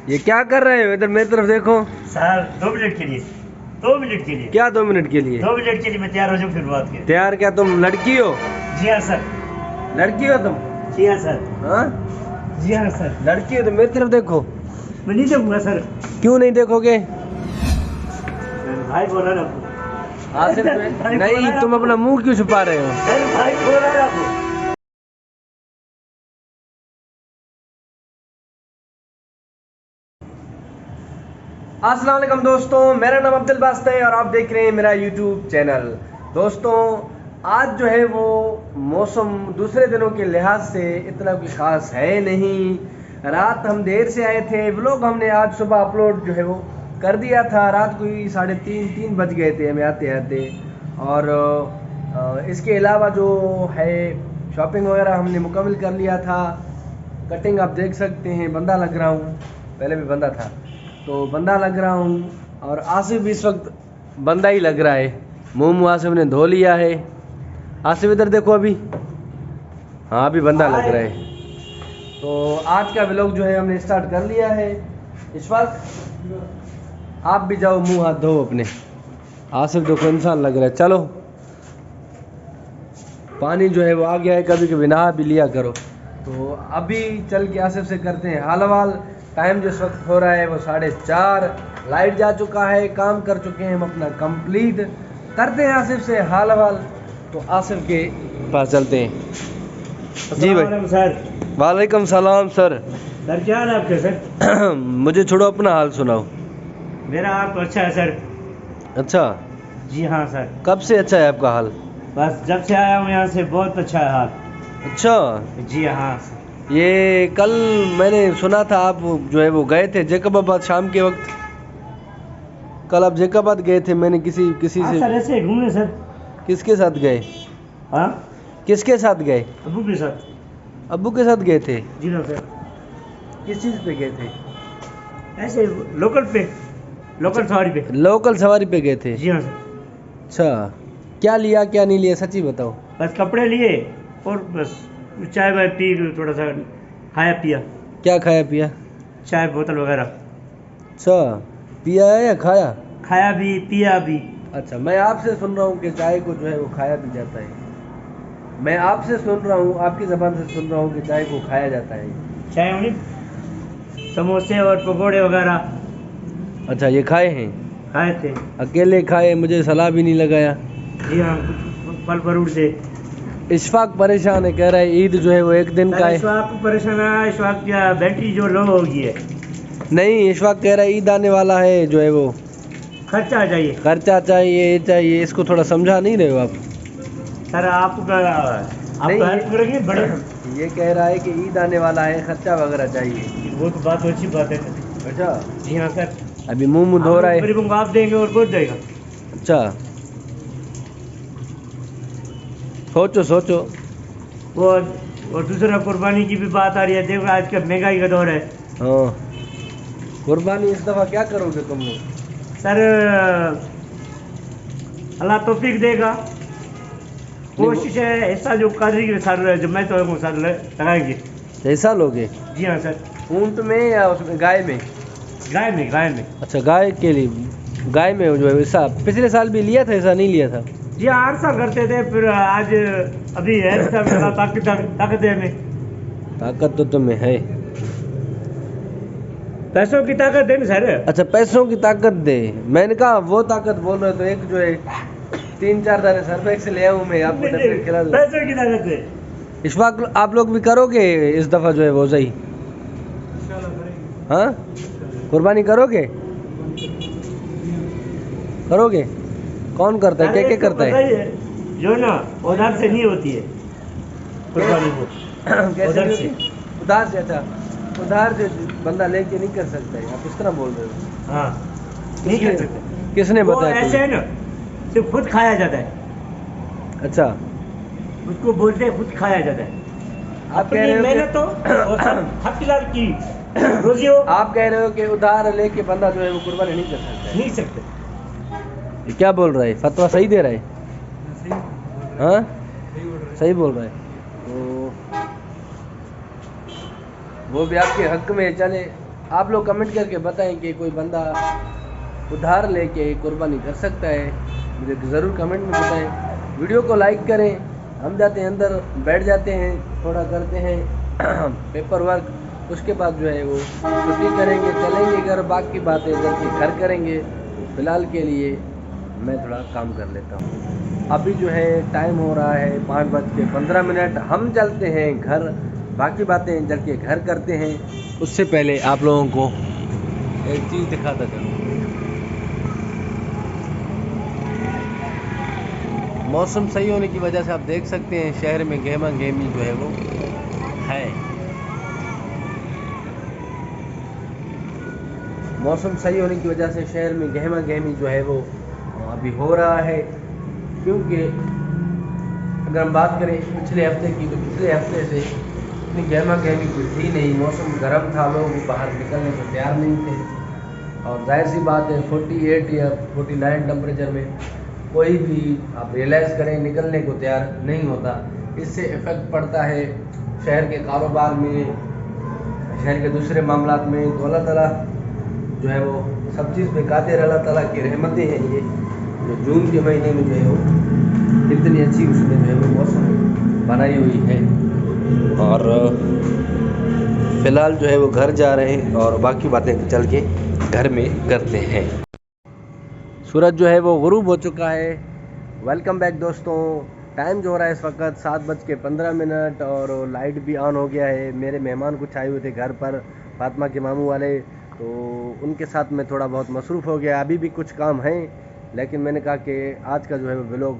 ये क्या कर रहे हो? इधर मेरी तरफ देखो सर। 2 मिनट के लिए, 2 मिनट के लिए, क्या 2 मिनट के लिए? 2 मिनट के लिए मैं तैयार हो जाऊँ फिर बात करें। तैयार क्या? तुम लड़की हो? जी हाँ सर। लड़की हो तुम? जी हाँ सर। हाँ जी हाँ सर। लड़की हो तो मेरी तरफ देखो। मैं नहीं देखूंगा सर। क्यों नहीं देखोगे? भाई बोला ना। आसिफ नहीं, तुम अपना मुंह क्यों छुपा रहे हो? सर भाई बोला ना आपको। अस्सलाम वालेकुम दोस्तों, मेरा नाम अब्दुल बास्त है और आप देख रहे हैं मेरा यूट्यूब चैनल। दोस्तों आज जो है वो मौसम दूसरे दिनों के लिहाज से इतना कुछ खास है नहीं। रात हम देर से आए थे, व्लॉग हमने आज सुबह अपलोड जो है वो कर दिया था। रात को ही 3:30 बज गए थे हमें आते आते। और इसके अलावा जो है शॉपिंग वगैरह हमने मुकम्मल कर लिया था। कटिंग आप देख सकते हैं, बंदा लग रहा हूँ, पहले भी बंदा था तो बंदा लग रहा हूँ। और आसिफ भी इस वक्त बंदा ही लग रहा है। मुँह आसिफ ने धो लिया है। आसिफ इधर देखो, अभी हाँ अभी बंदा लग रहा है। तो आज का व्लॉग जो है हमने स्टार्ट कर लिया है। इस वक्त आप भी जाओ मुंह हाथ धो अपने। आसिफ देखो इंसान लग रहा है। चलो पानी जो है वो आ गया है, कभी कभी नहा भी लिया करो। तो अभी चल के आसिफ से करते हैं हाल हवाल। टाइम जिस वक्त हो रहा है वो 4:30। लाइट जा चुका है, काम कर चुके हैं हम अपना कंप्लीट। करते हैं आसिफ से हाल हवाल। तो आसिफ के पास चलते हैं। जी भाई। सर वालेकुम सलाम सर। सर क्या हाल है आपके सर? मुझे छोड़ो, अपना हाल सुनाओ। मेरा हाल तो अच्छा है सर। अच्छा, जी हाँ सर। कब से अच्छा है आपका हाल? बस जब से आया हूँ यहाँ से बहुत अच्छा है हाल। अच्छा, जी हाँ। ये कल मैंने सुना था आप जो है वो गए थे जैकबाबाद शाम के वक्त। कल आप जैकबाबाद गए थे, मैंने किसी हाँ से। सर ऐसे घूमने सर। किसके साथ गए? हाँ किसके साथ गए? अबू के साथ। अब्बू के साथ गए थे? जी हाँ सर। किस चीज़ पे गए थे? ऐसे लोकल पे, लोकल सवारी पे। लोकल सवारी पे गए थे? जी हाँ सर। अच्छा, क्या लिया क्या नहीं लिया सच्ची बताओ। बस कपड़े लिए और बस चाय वाय पी, थोड़ा सा खाया पिया। क्या खाया पिया? चाय बोतल वगैरह। अच्छा, पिया है या खाया? खाया भी पिया भी। अच्छा, मैं आपसे सुन रहा हूँ कि चाय को जो है वो खाया भी जाता है। मैं आपसे सुन रहा हूँ, आपकी ज़बान से सुन रहा हूँ कि चाय को खाया जाता है। चाय उन्हीं समोसे और पकोड़े वगैरह। अच्छा, ये खाए हैं? खाए थे। अकेले खाए, मुझे सलाह भी नहीं लगाया। जी हाँ, कुछ फल फ्रूट से। इशफाक परेशान है, कह रहा है ईद जो है वो एक दिन का है। इशफाक को परेशान है। इशफाक क्या बैटरी जो लो होगी है। नहीं, इशफाक कह रहा है ईद आने वाला है, जो है वो खर्चा आ जाइए। खर्चा चाहिए, ये चाहिए। इसको थोड़ा समझा नहीं रहे हो आप? सर आपका हेल्प करेंगे बड़े। ये कह रहा है कि ईद आने वाला है, खर्चा वगैरह चाहिए। वो तो बात अच्छी बात है। अच्छा, जी हाँ सर। अभी मुंह धो रहा है। गरीबों को आप देंगे और बहुत देगा। अच्छा, सोचो सोचो। और दूसरा कुर्बानी की भी बात आ रही है। देखो आज का महंगाई का दौर है। हाँ, कुर्बानी इस दफ़ा क्या करोगे तुम लोग? सर अल्लाह तौफीक देगा। कोशिश है ऐसा जो कादरी के साथ जो मैं तो साथ लगाएंगे। ऐसा लोगे? जी हाँ सर। ऊंट में या उसमें गाय में? गाय में, गाय में। अच्छा, गाय के लिए, गाय में जो है ऐसा। पिछले साल भी लिया था, ऐसा नहीं लिया था? जी हाँ, 8 साल करते थे, फिर आज अभी है ताकत है हमें। ताकत तो तुम्हें है। पैसों की ताकत है ना सर। अच्छा, पैसों की ताकत दे। मैंने कहा वो ताकत बोल रहे हो तो एक जो है 3-4 दाने सरफेक से ले आऊँ मैं, आपको टैबलेट खिला दूँ। पैसों की ताकत है। इशफाक आप लोग भी करोगे इस दफ़ा जो है वो सही? हाँ, कुर्बानी करोगे? करोगे? कौन करता है, क्या क्या करता है? जो ना उधार से नहीं होती है कुर्बानी को। कैसे नहीं होती? उधार से? अच्छा, उधार से बंदा लेके नहीं कर सकता है, आप इस तरह बोल रहे हो? हाँ, नहीं कर सकते। किसने बताया? ऐसे है ना, सिर्फ खुद खाया जाता है। अच्छा, उसको बोलते हैं खुद खाया जाता है। आप कह रहे हो मेहनत तो हकीलाल की रोजी हो। आप कह रहे हो कि उधार लेके बंदा जो है वो कुर्बानी नहीं कर सकता है? नहीं सकते। ये क्या बोल रहा है? फतवा सही दे रहा है? हाँ, सही बोल रहा है। तो वो भी आपके हक में चले। आप लोग कमेंट करके बताएं कि कोई बंदा उधार लेके कुर्बानी कर सकता है, मुझे ज़रूर कमेंट में बताएं। वीडियो को लाइक करें। हम जाते हैं अंदर, बैठ जाते हैं, थोड़ा करते हैं पेपर वर्क, उसके बाद जो है वो छुट्टी करेंगे, चलेंगे घर, बाकी बातें जाके घर करेंगे। फ़िलहाल के लिए मैं थोड़ा काम कर लेता हूँ। अभी जो है टाइम हो रहा है 5:15। हम चलते हैं घर, बाकी बातें जाके घर करते हैं। उससे पहले आप लोगों को एक चीज़ दिखाता चलूँ। मौसम सही होने की वजह से आप देख सकते हैं शहर में गहमा गहमी जो है वो है। मौसम सही होने की वजह से शहर में गहमा गहमी जो है वो अभी हो रहा है, क्योंकि अगर हम बात करें पिछले हफ्ते की तो पिछले हफ्ते से इतनी गहमा गहमी कुछ थी नहीं। मौसम गर्म था, लोग बाहर निकलने को तैयार नहीं थे। और जाहिर सी बात है 48 या 49 टेम्परेचर में कोई भी आप रियलाइज़ करें निकलने को तैयार नहीं होता। इससे इफ़ेक्ट पड़ता है शहर के कारोबार में, शहर के दूसरे मामलात में। तो अल्लाह ताला जो है वो सब चीज़ पे कादिर, अल्लाह ताला की रहमतें हैं ये, जो जून के महीने में जो है वो इतनी अच्छी उसमें जो है वो मौसम बनाई हुई है। और फ़िलहाल जो है वो घर जा रहे हैं और बाकी बातें चल के घर में करते हैं। सूरज जो है वो गुरूब हो चुका है। वेलकम बैक दोस्तों। टाइम जो हो रहा है इस वक्त 7:15 और लाइट भी ऑन हो गया है। मेरे मेहमान कुछ आए हुए थे घर पर, फातिमा के मामू वाले, तो उनके साथ मैं थोड़ा बहुत मसरूफ़ हो गया। अभी भी कुछ काम हैं, लेकिन मैंने कहा कि आज का जो है वो व्लॉग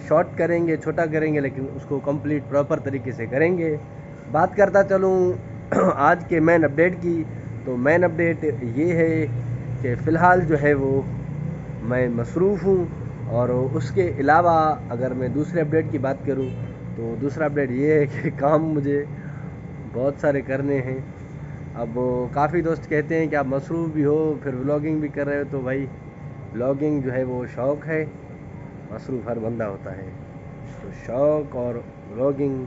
शॉर्ट करेंगे, छोटा करेंगे, लेकिन उसको कंप्लीट प्रॉपर तरीके से करेंगे। बात करता चलूँ आज के मेन अपडेट की। तो मेन अपडेट ये है कि फ़िलहाल जो है वो मैं मसरूफ़ हूँ। और उसके अलावा अगर मैं दूसरे अपडेट की बात करूँ तो दूसरा अपडेट ये है कि काम मुझे बहुत सारे करने हैं। अब काफ़ी दोस्त कहते हैं कि आप मसरूफ़ भी हो फिर व्लॉगिंग भी कर रहे हो, तो भाई व्लॉगिंग जो है वो शौक़ है, मसरूफ़ हर बंदा होता है। तो शौक़ और व्लॉगिंग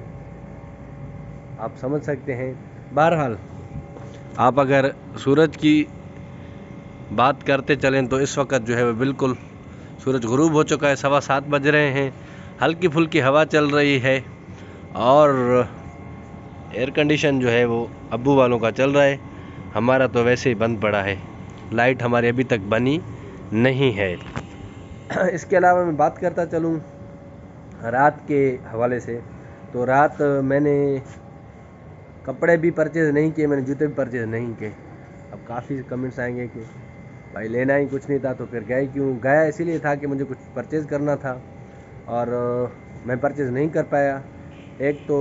आप समझ सकते हैं। बहरहाल आप अगर सूरज की बात करते चलें तो इस वक्त जो है वो बिल्कुल सूरज गुरूब हो चुका है। 7:15 बज रहे हैं। हल्की फुल्की हवा चल रही है और एयर कंडीशन जो है वो अब्बू वालों का चल रहा है। हमारा तो वैसे ही बंद पड़ा है, लाइट हमारी अभी तक बनी नहीं है। इसके अलावा मैं बात करता चलूँ रात के हवाले से, तो रात मैंने कपड़े भी परचेज़ नहीं किए, मैंने जूते भी परचेज़ नहीं किए। अब काफ़ी कमेंट्स आएंगे कि भाई लेना ही कुछ नहीं था तो फिर गए क्यों। गया इसीलिए था कि मुझे कुछ परचेज़ करना था और मैं परचेज़ नहीं कर पाया। एक तो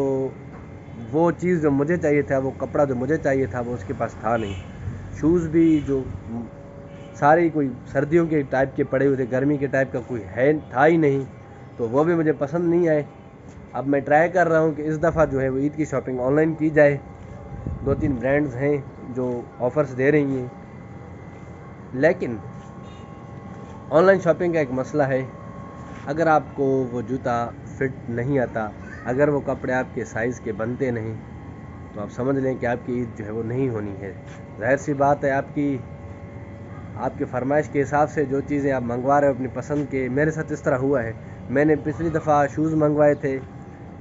वो चीज़ जो मुझे चाहिए था, वो कपड़ा जो मुझे चाहिए था वो उसके पास था नहीं। शूज़ भी जो सारे कोई सर्दियों के टाइप के पड़े हुए थे, गर्मी के टाइप का कोई था ही नहीं, तो वो भी मुझे पसंद नहीं आए। अब मैं ट्राई कर रहा हूँ कि इस दफ़ा जो है वो ईद की शॉपिंग ऑनलाइन की जाए। 2-3 ब्रांड्स हैं जो ऑफ़र्स दे रही हैं, लेकिन ऑनलाइन शॉपिंग का एक मसला है, अगर आपको वो जूता फिट नहीं आता, अगर वो कपड़े आपके साइज़ के बनते नहीं, तो आप समझ लें कि आपकी ईद जो है वो नहीं होनी है। ज़ाहिर सी बात है, आपके फरमाइश के हिसाब से जो चीज़ें आप मंगवा रहे हो अपनी पसंद के। मेरे साथ इस तरह हुआ है, मैंने पिछली दफ़ा शूज़ मंगवाए थे,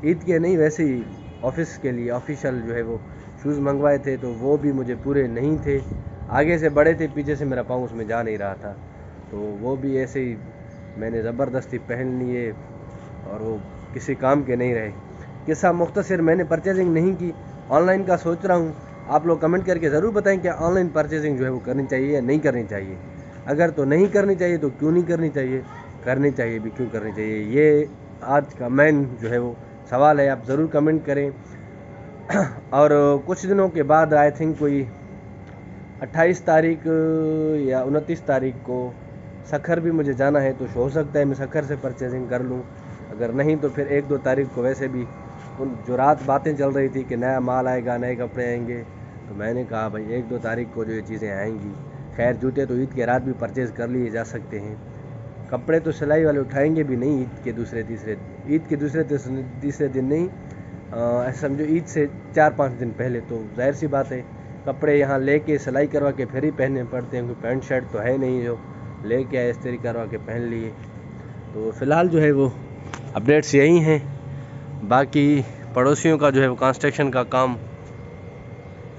ईद के नहीं वैसे ही ऑफिस के लिए ऑफिशियल जो है वो शूज़ मंगवाए थे, तो वो भी मुझे पूरे नहीं थे। आगे से बड़े थे, पीछे से मेरा पाँव उसमें जा नहीं रहा था, तो वो भी ऐसे ही मैंने ज़बरदस्ती पहन लिए और वो किसी काम के नहीं रहे। किस्सा मुख्तसर, मैंने परचेजिंग नहीं की, ऑनलाइन का सोच रहा हूँ। आप लोग कमेंट करके ज़रूर बताएं कि ऑनलाइन परचेजिंग जो है वो करनी चाहिए या नहीं करनी चाहिए। अगर तो नहीं करनी चाहिए तो क्यों नहीं करनी चाहिए, करनी चाहिए भी क्यों करनी चाहिए, ये आज का मेन जो है वो सवाल है। आप ज़रूर कमेंट करें। और कुछ दिनों के बाद आई थिंक कोई 28 तारीख या 29 तारीख को सखर भी मुझे जाना है, तो हो सकता है मैं सखर से परचेजिंग कर लूँ। अगर नहीं तो फिर 1-2 तारीख को वैसे भी उन जो रात बातें चल रही थी कि नया माल आएगा, नए कपड़े आएंगे, तो मैंने कहा भाई 1-2 तारीख को जो ये चीज़ें आएंगी। खैर जूते तो ईद के रात भी परचेज़ कर लिए जा सकते हैं, कपड़े तो सिलाई वाले उठाएंगे भी नहीं ईद के दूसरे तीसरे दिन नहीं, ऐसा समझो ईद से 4-5 दिन पहले। तो जाहिर सी बात है कपड़े यहाँ लेके सिलाई करवा के फिर ही पहनने पड़ते हैं, क्योंकि पैंट शर्ट तो है नहीं जो लेके आए इस्त्री करवा के पहन लिए। तो फ़िलहाल जो है वो अपडेट्स यही हैं। बाकी पड़ोसियों का जो है वो कंस्ट्रक्शन का काम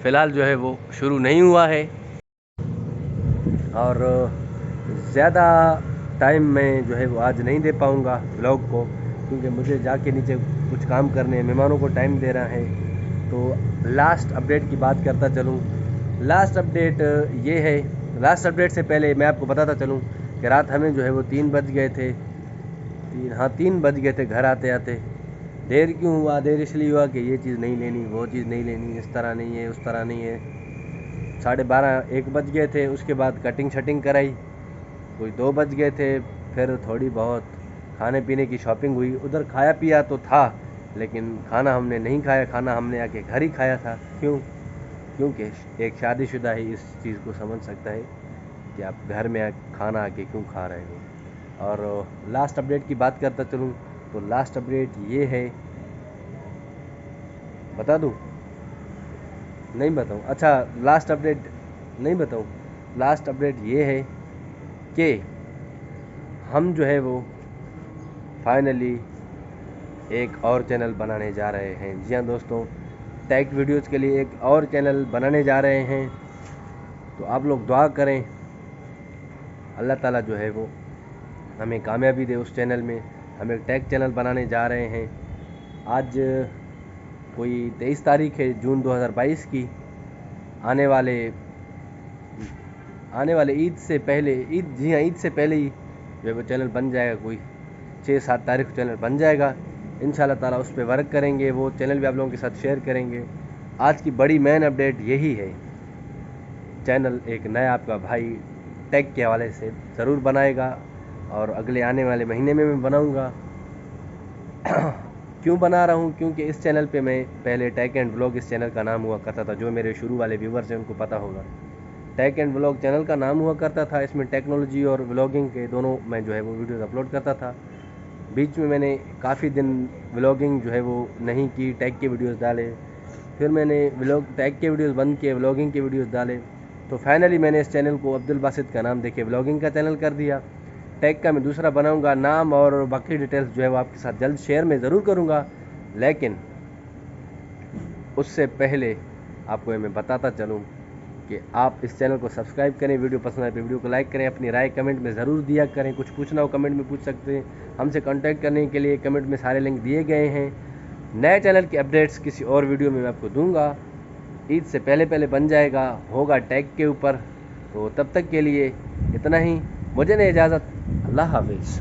फ़िलहाल जो है वो शुरू नहीं हुआ है, और ज़्यादा टाइम मैं जो है वो आज नहीं दे पाऊँगा व्लॉग को, क्योंकि मुझे जाके नीचे कुछ काम करने हैं, मेहमानों को टाइम दे रहा है। तो लास्ट अपडेट की बात करता चलूँ। लास्ट अपडेट ये है, लास्ट अपडेट से पहले मैं आपको बताता चलूँ कि रात हमें जो है वो 3 बज गए थे। 3 बज गए थे घर आते आते। देर क्यों हुआ? देर इसलिए हुआ कि ये चीज़ नहीं लेनी, वो चीज़ नहीं लेनी, इस तरह नहीं है, उस तरह नहीं है। 12:30-1 बज गए थे। उसके बाद कटिंग शटिंग कराई, कोई 2 बज गए थे। फिर थोड़ी बहुत खाने पीने की शॉपिंग हुई। उधर खाया पिया तो था, लेकिन खाना हमने नहीं खाया, खाना हमने आके घर ही खाया था। क्यों? क्योंकि एक शादीशुदा ही इस चीज़ को समझ सकता है कि आप घर में खाना आके क्यों खा रहे हो। और लास्ट अपडेट की बात करता चलूँ तो लास्ट अपडेट ये है, बता दूँ? नहीं बताऊँ? अच्छा, लास्ट अपडेट नहीं बताऊँ। लास्ट अपडेट ये है कि हम जो है वो फाइनली एक और चैनल बनाने जा रहे हैं। जी हाँ दोस्तों, टेक वीडियोज़ के लिए एक और चैनल बनाने जा रहे हैं। तो आप लोग दुआ करें, अल्लाह ताला जो है वो हमें कामयाबी दे उस चैनल में। हम एक टेक चैनल बनाने जा रहे हैं। आज कोई 23 तारीख है जून 2022 की। आने वाले ईद से पहले, जी हाँ, ईद से पहले ही जो है वो चैनल बन जाएगा। कोई 6-7 तारीख को चैनल बन जाएगा। इंशाल्लाह ताला उस पर वर्क करेंगे, वो चैनल भी आप लोगों के साथ शेयर करेंगे। आज की बड़ी मेन अपडेट यही है, चैनल एक नया आपका भाई टेक के हवाले से ज़रूर बनाएगा, और अगले आने वाले महीने में मैं बनाऊंगा। क्यों बना रहा हूँ? क्योंकि इस चैनल पे मैं पहले टेक एंड व्लॉग, इस चैनल का नाम हुआ करता था। जो मेरे शुरू वाले व्यूवर्स हैं उनको पता होगा, टेक एंड व्लॉग चैनल का नाम हुआ करता था। इसमें टेक्नोलॉजी और व्लॉगिंग के दोनों मैं जो है वो वीडियोज़ अपलोड करता था। बीच में मैंने काफ़ी दिन व्लॉगिंग जो है वो नहीं की, टैग के वीडियोस डाले। फिर मैंने टैग के वीडियोस बंद किए, व्लॉगिंग के वीडियोस डाले। तो फाइनली मैंने इस चैनल को अब्दुल बासित का नाम देके व्लॉगिंग का चैनल कर दिया। टैग का मैं दूसरा बनाऊंगा, नाम और बाकी डिटेल्स जो है वो आपके साथ जल्द शेयर मैं ज़रूर करूँगा। लेकिन उससे पहले आपको मैं बताता चलूँ कि आप इस चैनल को सब्सक्राइब करें, वीडियो पसंद आए तो वीडियो को लाइक करें, अपनी राय कमेंट में ज़रूर दिया करें। कुछ पूछना हो कमेंट में पूछ सकते हैं। हमसे कांटेक्ट करने के लिए कमेंट में सारे लिंक दिए गए हैं। नए चैनल की अपडेट्स किसी और वीडियो में मैं आपको दूंगा। ईद से पहले बन जाएगा, होगा टैग के ऊपर। तो तब तक के लिए इतना ही, मुझे नहीं इजाज़त। अल्लाह हाफिज़।